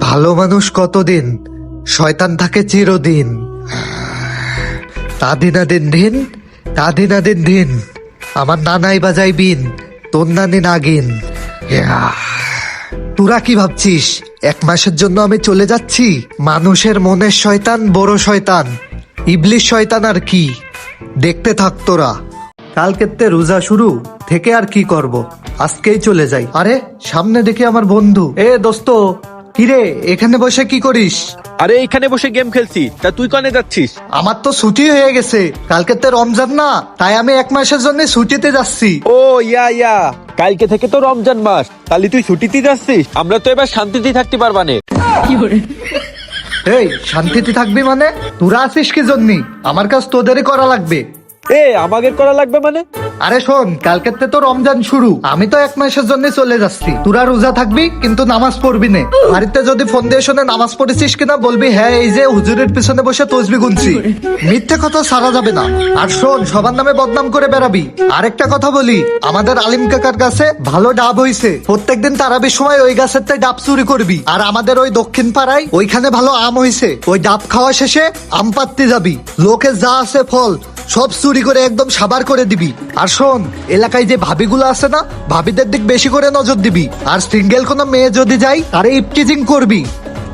ভালো মানুষ কতদিন, শয়তান থাকে চিরদিন। তাদিনাদিন দিন, তাদিনাদিন দিন, আমার নানাই বাজাই বিন, তোর নানি নাগিন। তোরা কি ভাবছিস 1 মাসের জন্য আমি চলে যাচ্ছি? মানুষের মনের শয়তান বড় শয়তান, ইবলিশ শয়তান আর কি। দেখতে থাক তোরা। কালকেতে রোজা শুরু থেকে আর কি করব, আজকেই চলে যাই। আরে সামনে দেখি আমার বন্ধু। দোস্ত, কিরে এখানে বসে কি করিস? আরে এখানে বসে গেম খেলছি। তা তুই কনে যাচ্ছিস? আমার তো ছুটি হয়ে গেছে, কালকেতে রমজান না, তাই আমি 1 মাসের জন্য ছুটিতে যাচ্ছি। ও ইয়া, কালকে থেকে তো রমজান মাস, তাহলে তুই ছুটিতে যাচ্ছিস। আমরা তো এবার শান্তিতে থাকতে পারবানে। এই শান্তিতে থাকবি মানে? তোরা আছিস কি জন্যি? আমার কাজ তোদেরই করা লাগবে। আমাকে করা লাগবে মানে? আরে শোন, কালকেতে তো রমজান শুরু, আমি তো 1 মাসের জন্য চলে যাচ্ছি। তোরা রোজা থাকবি কিন্তু নামাজ পড়বি না। বাড়িতে যদি ফোন দিয়ে শোনে নামাজ পড়েছিস কিনা বলবি হ্যাঁ, এই যে হুজুরের পিছনে বসে তসবি গুনছি। মিথ্যে কথা সারা যাবে না। আর শোন, সবার নামে বদনাম করে বেড়াবি। আরেকটা কথা বলি, আমাদের আলিম কাকার কাছে ভালো ডাব হইছে, প্রত্যেকদিন তারাবির সময় ওই গাছের থেকে ডাব চুরি করবি। আর আমাদের ওই দক্ষিণ পাড়ায় ওইখানে ভালো আম হইছে, ওই ডাব খাওয়া শেষে আম পাততে যাবি, লোকে যা আছে ফল সব চুরি করে একদম সাবার করে দিবি। আর শোন, এলাকায় যে ভাবিগুলো আছে না, ভাবিদের দিক বেশি করে নজর দিবি। আর সিঙ্গেল কোনো মেয়ে যদি যাই তারে ইপটিজিং করবি।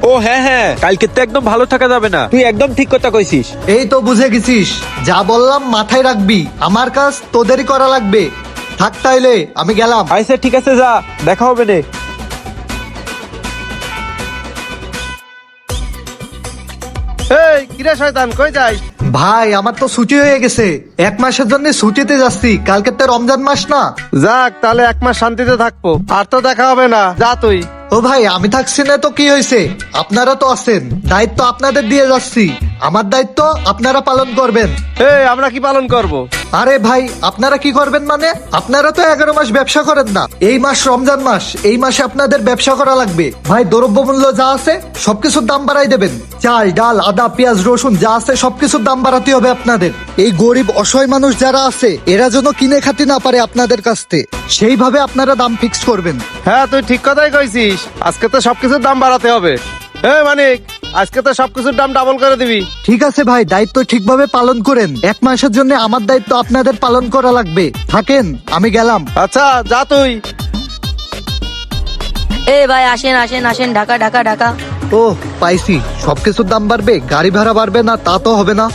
ও হ্যাঁ, কালকে তো একদম ভালো থাকা যাবে না। তুই একদম ঠিক কথা কইছিস। এই তো বুঝে গেছিস, যা বললাম মাথায় রাখবি। আমার কাজ তোদেরই করা লাগবে। থাক তাইলে আমি গেলাম। আচ্ছা ঠিক আছে, যা, দেখা হবে নে। এই কিরে শয়তান, কই যাই? ভাই আমার তো ছুটি হয়ে গেছে, 1 মাসের জন্য ছুটিতে যাচ্ছি। কালকে তো রমজান মাস না। যাক, তাহলে 1 মাস শান্তিতে থাকবো, আর তো দেখা হবে না। যা তুই। ও ভাই, আমি থাকছি না তো কি হয়েছে? আপনারা তো আছেন, দায়িত্ব আপনাদের দিয়ে যাচ্ছি। আমার দায়িত্ব আপনারা পালন করবেন। আমরা কি পালন করব? আরে ভাই, আপনারা কি করবেন মানে? আপনারা তো 11 মাস ব্যবসা করেন না, এই মাস রমজান মাস, এই মাসে আপনাদের ব্যবসা করা লাগবে। ভাই দ্রব্যমূল্য যা আছে সবকিছুর দাম বাড়াই দেবেন। চাল ডাল আদা পেঁয়াজ রসুন যা আছে সবকিছুর দাম বাড়াতে হবে আপনাদের। এই গরিব অসহায় মানুষ যারা আছে এরা যেন কিনে খাতে না পারে আপনাদের কাছ থেকে, সেইভাবে আপনারা দাম ফিক্স করবেন। হ্যাঁ, তুই ঠিক কথাই কইছিস। আজকে তো সবকিছুর দাম বাড়াতে হবে। মানিক, আজকে তো সবকিছুর দাম ডাবল করে দিবি। ঠিক আছে ভাই, দায়িত্ব ঠিকভাবে পালন করেন। 1 মাসের জন্য আমার দায়িত্ব আপনাদের পালন করা লাগবে। থাকেন, আমি গেলাম। আচ্ছা যা তুই। ভাই আসেন আসেন আসেন, ঢাকা ঢাকা ঢাকা। ও পাইছি, সবকিছুর দাম বাড়বে, গাড়ি ভাড়া বাড়বে না তা তো হবে না।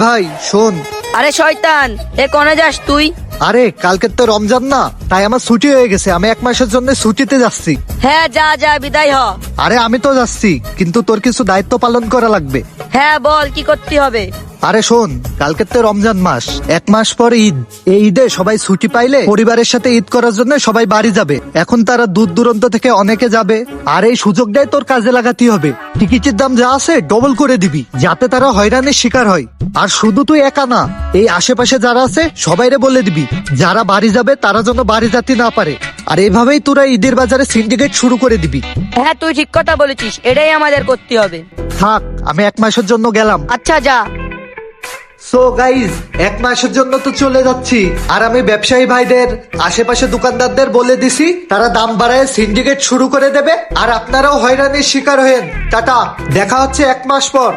ভাই শোন। আরে শয়তান, কনে যাস তুই? আরে কালকে তো রমজান না, তাই আমার ছুটি হয়ে গেছে, আমি 1 মাসের জন্য ছুটিতে যাচ্ছি। হ্যাঁ যা যা, বিদায় হ। আরে আমি তো যাচ্ছি, কিন্তু তোর কিছু দায়িত্ব পালন করা লাগবে। হ্যাঁ বল, কি করতে হবে? আরে শোন, কালকে তো রমজান মাস, 1 মাস পর ঈদ। এই ঈদে সবাই ছুটি পাইলে পরিবারের সাথে ঈদ করার জন্য সবাই বাড়ি যাবে। এখন তারা দূর দূরান্ত থেকে অনেকে যাবে, আর এই সুযোগটাই তোর কাজে লাগাতে হবে। টিকিটের দাম যা আছে ডবল করে দিবি, যাতে তারা হয়রানির শিকার হয়। আর শুধু তুই একা না, এই আশেপাশে যারা আছে সবাইরে বলে দিবি, যারা বাড়ি যাবে তারা যেন বাড়ি যেতে না পারে। আর এভাবেই তোরা ঈদের বাজারে সিন্ডিকেট শুরু করে দিবি। হ্যাঁ তুই ঠিক কথা বলেছিস, এটাই আমাদের করতে হবে। থাক, আমি 1 মাসের জন্য গেলাম। আচ্ছা যা। সো গাইজ, 1 মাসের জন্য তো চলে যাচ্ছি। আর আমি ব্যবসায়ী ভাইদের, আশেপাশে দোকানদারদের বলে দিছি, তারা দাম বাড়ায় সিন্ডিকেট শুরু করে দেবে। আর আপনারাও হয়রানির শিকার হয়েন। টাটা, দেখা হচ্ছে 1 মাস পর।